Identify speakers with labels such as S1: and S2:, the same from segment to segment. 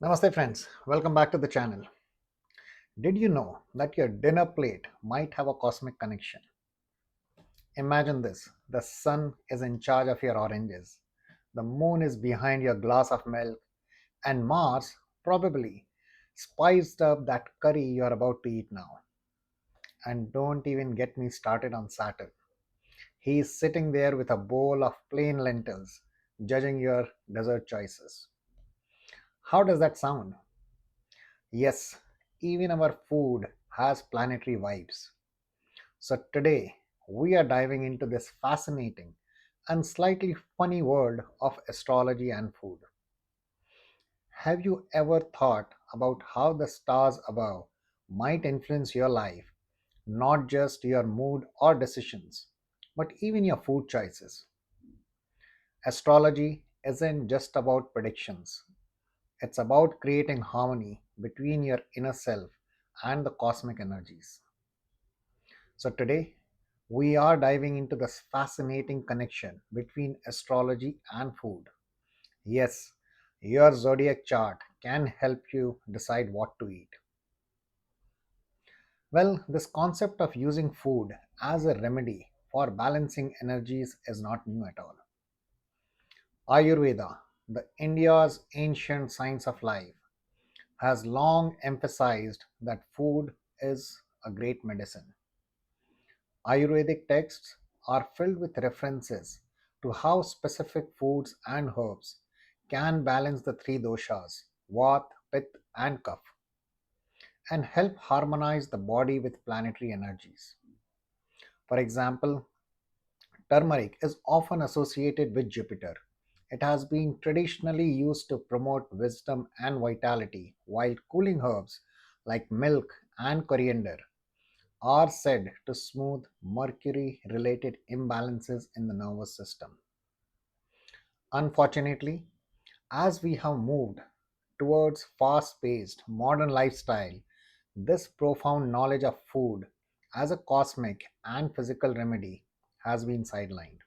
S1: Namaste friends, welcome back to the channel. Did you know that your dinner plate might have a cosmic connection? Imagine this, the sun is in charge of your oranges, the moon is behind your glass of milk, and Mars probably spiced up that curry you're about to eat now. And don't even get me started on Saturn. He is sitting there with a bowl of plain lentils, judging your dessert choices. How does that sound? Yes, even our food has planetary vibes. So, today we are diving into this fascinating and slightly funny world of astrology and food. Have you ever thought about how the stars above might influence your life, not just your mood or decisions, but even your food choices? Astrology isn't just about predictions, it's about creating harmony between your inner self and the cosmic energies. So, today we are diving into this fascinating connection between astrology and food. Yes, your zodiac chart can help you decide what to eat. Well, this concept of using food as a remedy for balancing energies is not new at all. Ayurveda, the India's ancient science of life, has long emphasized that food is a great medicine. Ayurvedic texts are filled with references to how specific foods and herbs can balance the three doshas, Vata, Pitta, and Kapha, and help harmonize the body with planetary energies. For example, turmeric is often associated with Jupiter. It has been traditionally used to promote wisdom and vitality, while cooling herbs like milk and coriander are said to smooth Mercury related imbalances in the nervous system. Unfortunately, as we have moved towards fast paced modern lifestyle, this profound knowledge of food as a cosmic and physical remedy has been sidelined.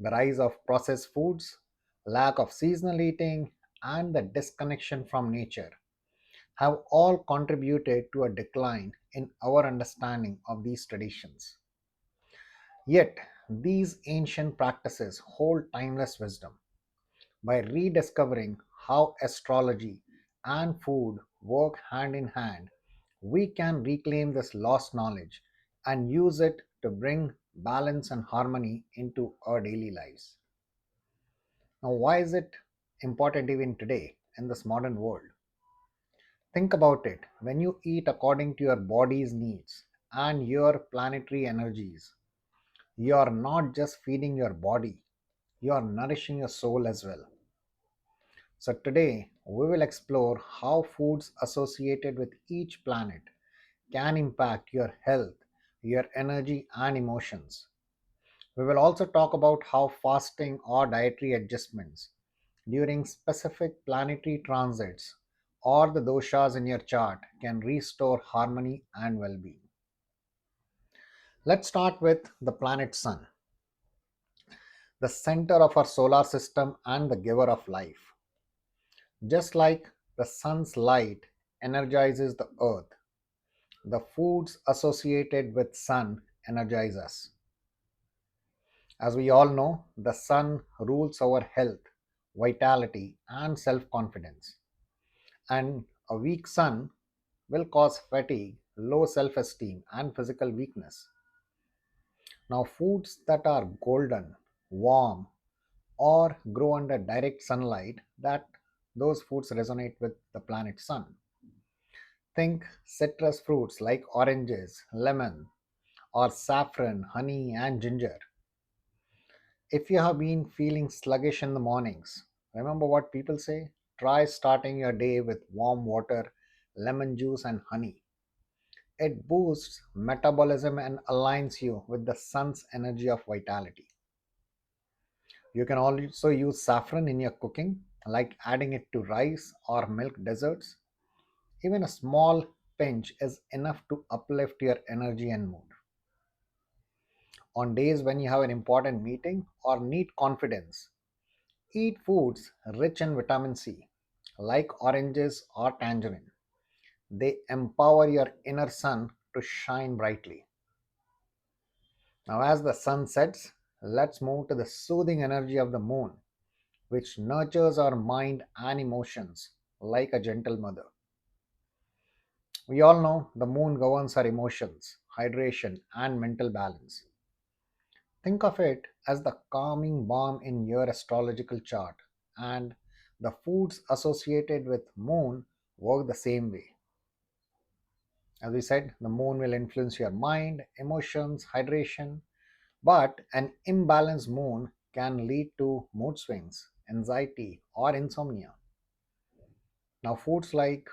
S1: The rise of processed foods, lack of seasonal eating, and the disconnection from nature have all contributed to a decline in our understanding of these traditions. Yet, these ancient practices hold timeless wisdom. By rediscovering how astrology and food work hand in hand, we can reclaim this lost knowledge and use it to bring balance and harmony into our daily lives. Now, why is it important even today in this modern world? Think about it, when you eat according to your body's needs and your planetary energies, you are not just feeding your body, you are nourishing your soul as well. So, today we will explore how foods associated with each planet can impact your health, your energy, and emotions. We will also talk about how fasting or dietary adjustments during specific planetary transits or the doshas in your chart can restore harmony and well being. Let's start with the planet Sun, the center of our solar system and the giver of life. Just like the sun's light energizes the earth, the foods associated with sun energize us. As we all know, the sun rules our health, vitality, and self confidence. And a weak sun will cause fatigue, low self esteem, and physical weakness. Now, foods that are golden, warm, or grow under direct sunlight, that those foods resonate with the planet sun. Think citrus fruits like oranges, lemon, or saffron, honey, and ginger. If you have been feeling sluggish in the mornings, remember what people say? Try starting your day with warm water, lemon juice, and honey. It boosts metabolism and aligns you with the sun's energy of vitality. You can also use saffron in your cooking, like adding it to rice or milk desserts. Even a small pinch is enough to uplift your energy and mood. On days when you have an important meeting or need confidence, eat foods rich in vitamin C, like oranges or tangerine. They empower your inner sun to shine brightly. Now, as the sun sets, let's move to the soothing energy of the moon, which nurtures our mind and emotions like a gentle mother. We all know the moon governs our emotions, hydration, and mental balance. Think of it as the calming balm in your astrological chart, and the foods associated with moon work the same way. As we said, the moon will influence your mind, emotions, hydration, but an imbalanced moon can lead to mood swings, anxiety, or insomnia. Now, foods like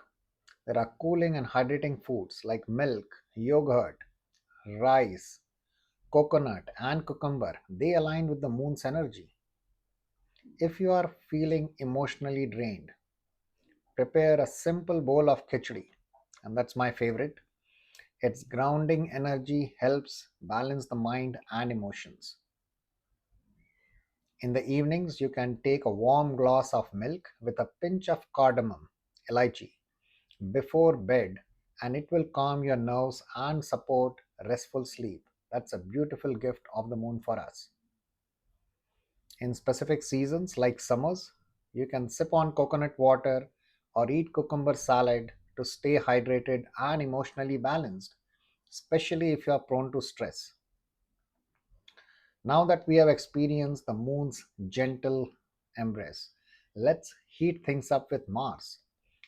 S1: there are cooling and hydrating foods like milk, yogurt, rice, coconut, and cucumber. They align with the moon's energy. If you are feeling emotionally drained, prepare a simple bowl of khichdi, and that's my favorite. Its grounding energy helps balance the mind and emotions. In the evenings, you can take a warm glass of milk with a pinch of cardamom, elaichi, before bed, and it will calm your nerves and support restful sleep. That's a beautiful gift of the moon for us. In specific seasons like summers, you can sip on coconut water or eat cucumber salad to stay hydrated and emotionally balanced, especially if you are prone to stress. Now that we have experienced the moon's gentle embrace, let's heat things up with Mars,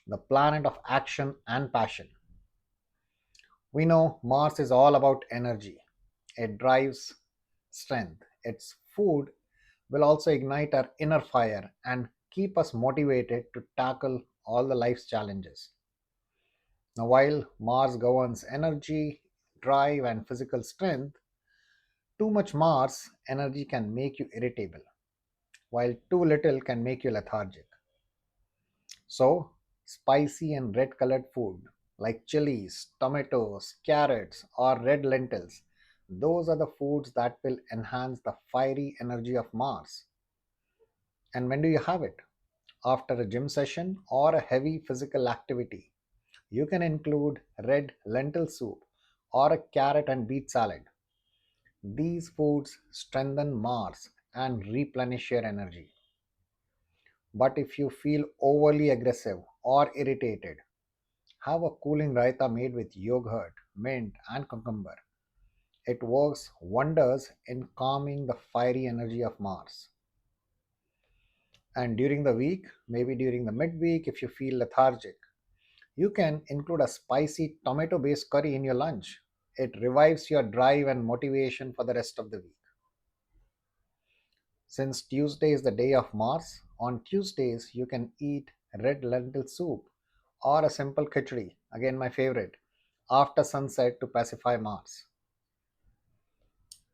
S1: the planet of action and passion. We know Mars is all about energy. It drives strength. Its food will also ignite our inner fire and keep us motivated to tackle all the life's challenges. Now, while Mars governs energy, drive, and physical strength, too much Mars energy can make you irritable, while too little can make you lethargic. So, spicy and red colored food like chilies, tomatoes, carrots, or red lentils, those are the foods that will enhance the fiery energy of Mars. And when do you have it? After a gym session or a heavy physical activity, you can include red lentil soup or a carrot and beet salad. These foods strengthen Mars and replenish your energy. But if you feel overly aggressive or irritated, have a cooling raita made with yogurt, mint, and cucumber. It works wonders in calming the fiery energy of Mars. And during the week, maybe during the midweek, if you feel lethargic, you can include a spicy tomato based curry in your lunch. It revives your drive and motivation for the rest of the week. Since Tuesday is the day of Mars, on Tuesdays you can eat red lentil soup or a simple khichdi, again my favorite, after sunset to pacify Mars.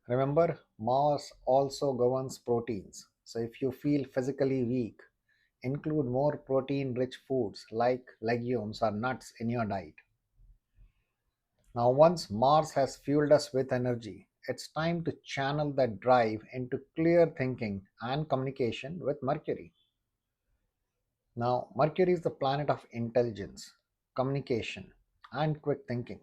S1: Remember, Mars also governs proteins. So if you feel physically weak, include more protein rich foods like legumes or nuts in your diet. Now, once Mars has fueled us with energy, it's time to channel that drive into clear thinking and communication with Mercury. Now, Mercury is the planet of intelligence, communication, and quick thinking.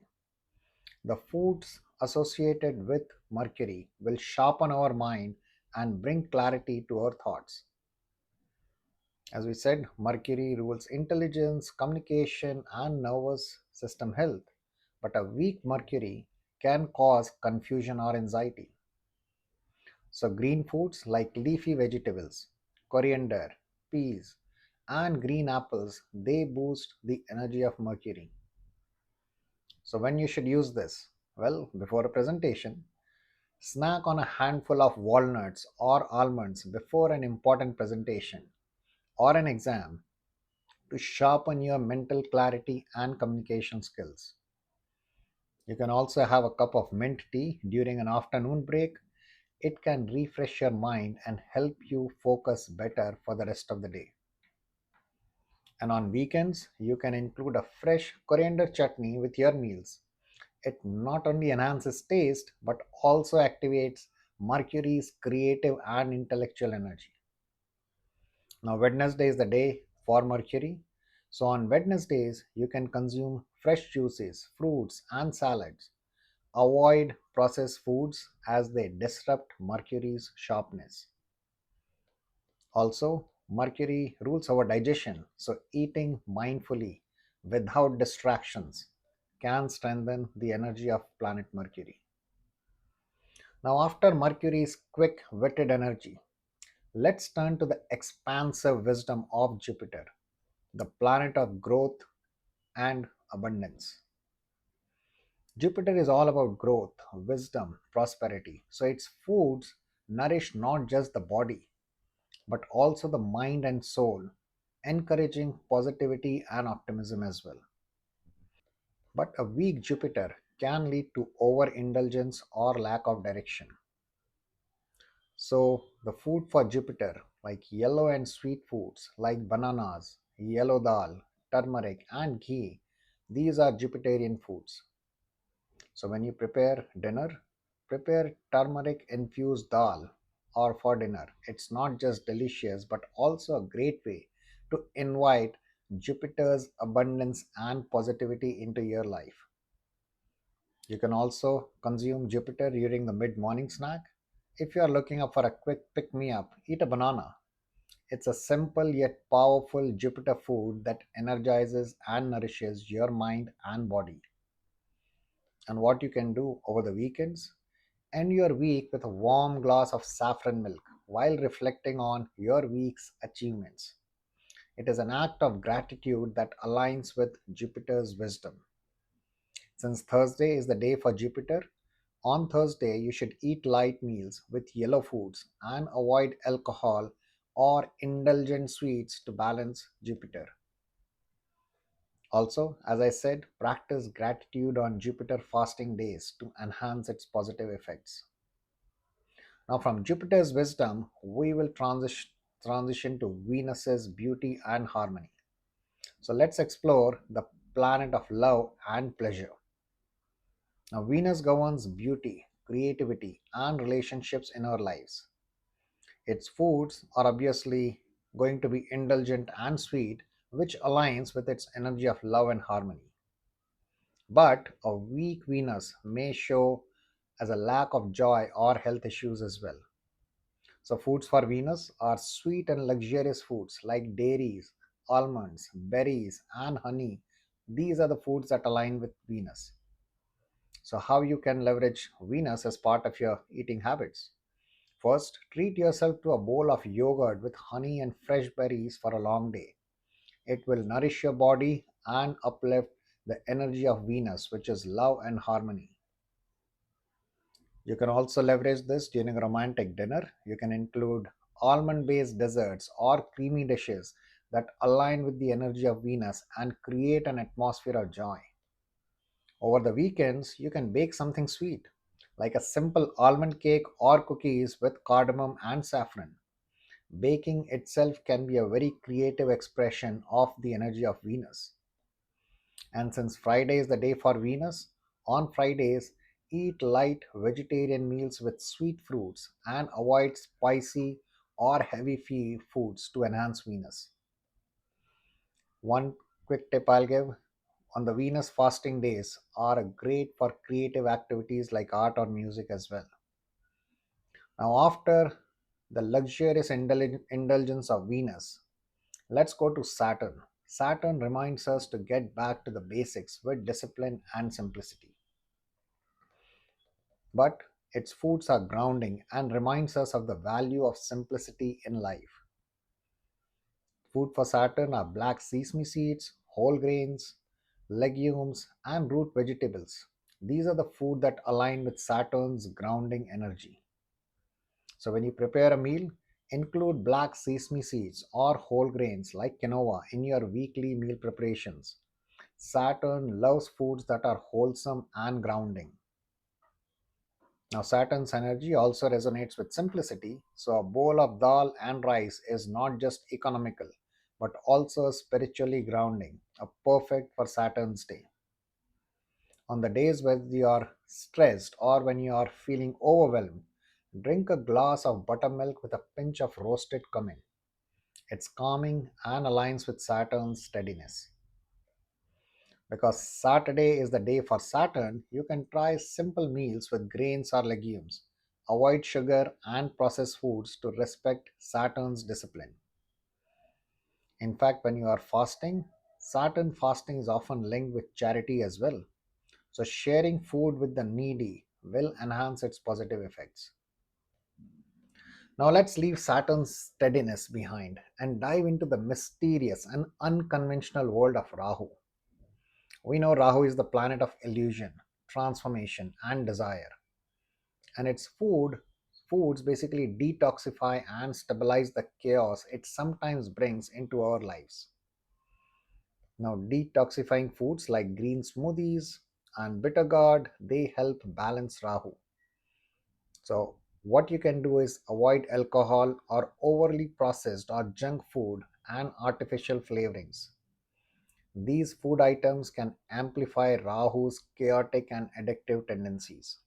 S1: The foods associated with Mercury will sharpen our mind and bring clarity to our thoughts. As we said, Mercury rules intelligence, communication, and nervous system health. But a weak Mercury can cause confusion or anxiety. So, green foods like leafy vegetables, coriander, peas, and green apples, they boost the energy of Mercury. So, when you should use this? Well, before a presentation, snack on a handful of walnuts or almonds before an important presentation or an exam to sharpen your mental clarity and communication skills. You can also have a cup of mint tea during an afternoon break. It can refresh your mind and help you focus better for the rest of the day. And on weekends, you can include a fresh coriander chutney with your meals. It not only enhances taste but also activates Mercury's creative and intellectual energy. Now, Wednesday is the day for Mercury. So on Wednesdays, you can consume fresh juices, fruits, and salads. Avoid processed foods as they disrupt Mercury's sharpness. Also, Mercury rules our digestion, so eating mindfully without distractions can strengthen the energy of planet Mercury. Now, after Mercury's quick witted energy, let's turn to the expansive wisdom of Jupiter, the planet of growth and abundance. Jupiter is all about growth, wisdom, prosperity. So its foods nourish not just the body, but also the mind and soul, encouraging positivity and optimism as well. But a weak Jupiter can lead to overindulgence or lack of direction. So, the food for Jupiter, like yellow and sweet foods like bananas, yellow dal, turmeric, and ghee, these are Jupiterian foods. So, when you prepare dinner, prepare turmeric infused dal or for dinner. It's not just delicious but also a great way to invite Jupiter's abundance and positivity into your life. You can also consume Jupiter during the mid morning snack. If you are looking up for a quick pick me up, eat a banana. It's a simple yet powerful Jupiter food that energizes and nourishes your mind and body. And what you can do over the weekends, end your week with a warm glass of saffron milk while reflecting on your week's achievements. It is an act of gratitude that aligns with Jupiter's wisdom. Since Thursday is the day for Jupiter, on Thursday you should eat light meals with yellow foods and avoid alcohol or indulgent sweets to balance Jupiter. Also, as I said, practice gratitude on Jupiter fasting days to enhance its positive effects. Now, from Jupiter's wisdom, we will transition to Venus's beauty and harmony. So, let's explore the planet of love and pleasure. Now, Venus governs beauty, creativity, and relationships in our lives. Its foods are obviously going to be indulgent and sweet, which aligns with its energy of love and harmony. But a weak Venus may show as a lack of joy or health issues as well. So, foods for Venus are sweet and luxurious foods like dairies, almonds, berries, and honey. These are the foods that align with Venus. So, how you can leverage Venus as part of your eating habits? First, treat yourself to a bowl of yogurt with honey and fresh berries for a long day. It will nourish your body and uplift the energy of Venus, which is love and harmony. You can also leverage this during a romantic dinner. You can include almond based desserts or creamy dishes that align with the energy of Venus and create an atmosphere of joy. Over the weekends, you can bake something sweet, like a simple almond cake or cookies with cardamom and saffron. Baking itself can be a very creative expression of the energy of Venus. And since Friday is the day for Venus, on Fridays, eat light vegetarian meals with sweet fruits and avoid spicy or heavy foods to enhance Venus. One quick tip I'll give, on the Venus fasting days are great for creative activities like art or music as well. Now, after the luxurious indulgence of Venus, let's go to Saturn. Saturn reminds us to get back to the basics with discipline and simplicity. But its foods are grounding and reminds us of the value of simplicity in life. Food for Saturn are black sesame seeds, whole grains, legumes, and root vegetables. These are the food that align with Saturn's grounding energy. So when you prepare a meal, include black sesame seeds or whole grains like quinoa in your weekly meal preparations. Saturn loves foods that are wholesome and grounding. Now, Saturn's energy also resonates with simplicity, so a bowl of dal and rice is not just economical, but also spiritually grounding, a perfect for Saturn's day. On the days when you are stressed or when you are feeling overwhelmed, drink a glass of buttermilk with a pinch of roasted cumin. It's calming and aligns with Saturn's steadiness. Because Saturday is the day for Saturn, you can try simple meals with grains or legumes. Avoid sugar and processed foods to respect Saturn's discipline. In fact, when you are fasting, Saturn fasting is often linked with charity as well. So, sharing food with the needy will enhance its positive effects. Now, let's leave Saturn's steadiness behind and dive into the mysterious and unconventional world of Rahu. We know Rahu is the planet of illusion, transformation, and desire, and its foods basically detoxify and stabilize the chaos it sometimes brings into our lives. Now, detoxifying foods like green smoothies and bitter gourd, they help balance Rahu. So, what you can do is avoid alcohol or overly processed or junk food and artificial flavorings. These food items can amplify Rahu's chaotic and addictive tendencies.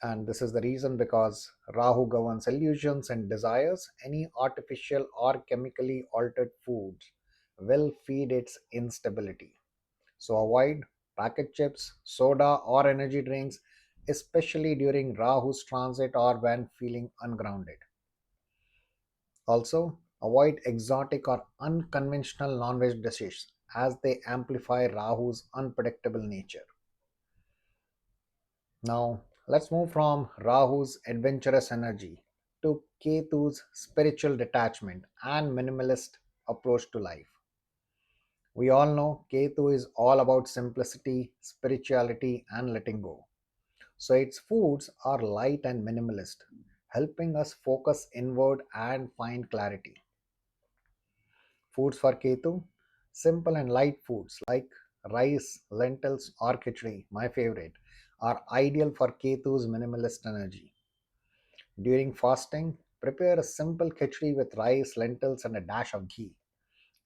S1: And this is the reason because Rahu governs illusions and desires. Any artificial or chemically altered foods will feed its instability. So avoid packet chips, soda, or energy drinks, especially during Rahu's transit or when feeling ungrounded. Also, avoid exotic or unconventional non-veg dishes as they amplify Rahu's unpredictable nature. Now, let's move from Rahu's adventurous energy to Ketu's spiritual detachment and minimalist approach to life. We all know Ketu is all about simplicity, spirituality, and letting go. So, its foods are light and minimalist, helping us focus inward and find clarity. Foods for Ketu: simple and light foods like rice, lentils, or khichdi, my favorite, are ideal for Ketu's minimalist energy. During fasting, prepare a simple khichdi with rice, lentils, and a dash of ghee.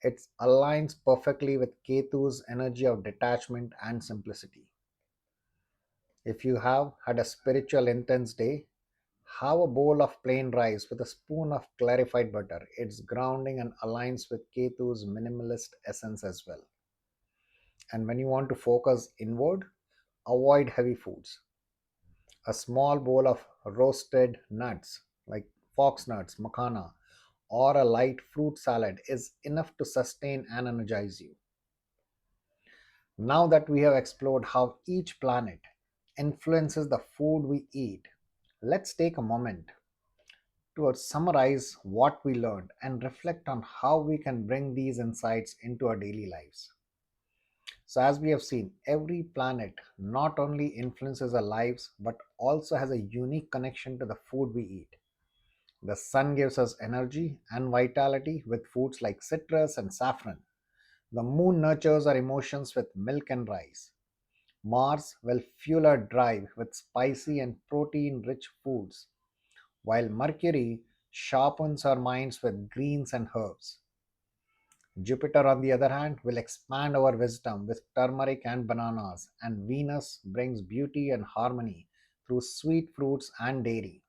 S1: It aligns perfectly with Ketu's energy of detachment and simplicity. If you have had a spiritual intense day, have a bowl of plain rice with a spoon of clarified butter. It's grounding and aligns with Ketu's minimalist essence as well. And when you want to focus inward, avoid heavy foods. A small bowl of roasted nuts like fox nuts, makhana, or a light fruit salad is enough to sustain and energize you. Now that we have explored how each planet influences the food we eat, let's take a moment to summarize what we learned and reflect on how we can bring these insights into our daily lives. So, as we have seen, every planet not only influences our lives but also has a unique connection to the food we eat. The sun gives us energy and vitality with foods like citrus and saffron. The moon nurtures our emotions with milk and rice. Mars will fuel our drive with spicy and protein rich foods, while Mercury sharpens our minds with greens and herbs. Jupiter, on the other hand, will expand our wisdom with turmeric and bananas, and Venus brings beauty and harmony through sweet fruits and dairy.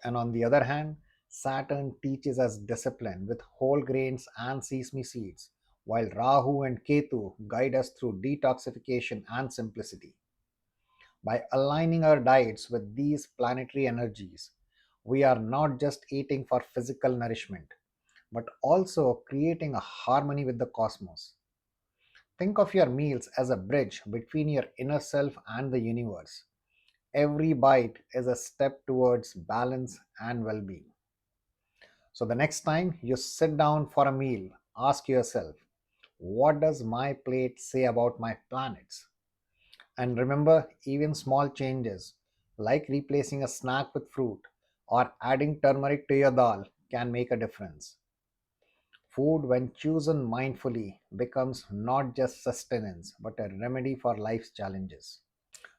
S1: And on the other hand, Saturn teaches us discipline with whole grains and sesame seeds, while Rahu and Ketu guide us through detoxification and simplicity. By aligning our diets with these planetary energies, we are not just eating for physical nourishment, but also creating a harmony with the cosmos. Think of your meals as a bridge between your inner self and the universe. Every bite is a step towards balance and well being. So, the next time you sit down for a meal, ask yourself, what does my plate say about my planets? And remember, even small changes like replacing a snack with fruit or adding turmeric to your dal can make a difference. Food, when chosen mindfully, becomes not just sustenance but a remedy for life's challenges.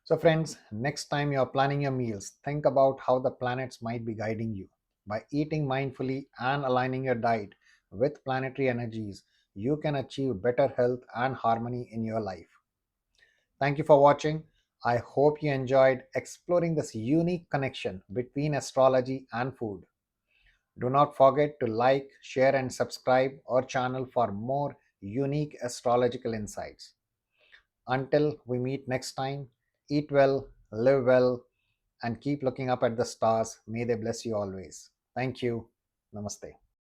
S1: So, friends, next time you're planning your meals, think about how the planets might be guiding you. By eating mindfully and aligning your diet with planetary energies, you can achieve better health and harmony in your life. Thank you for watching. I hope you enjoyed exploring this unique connection between astrology and food. Do not forget to like, share, and subscribe our channel for more unique astrological insights. Until we meet next time, eat well, live well, and keep looking up at the stars. May they bless you always. Thank you. Namaste.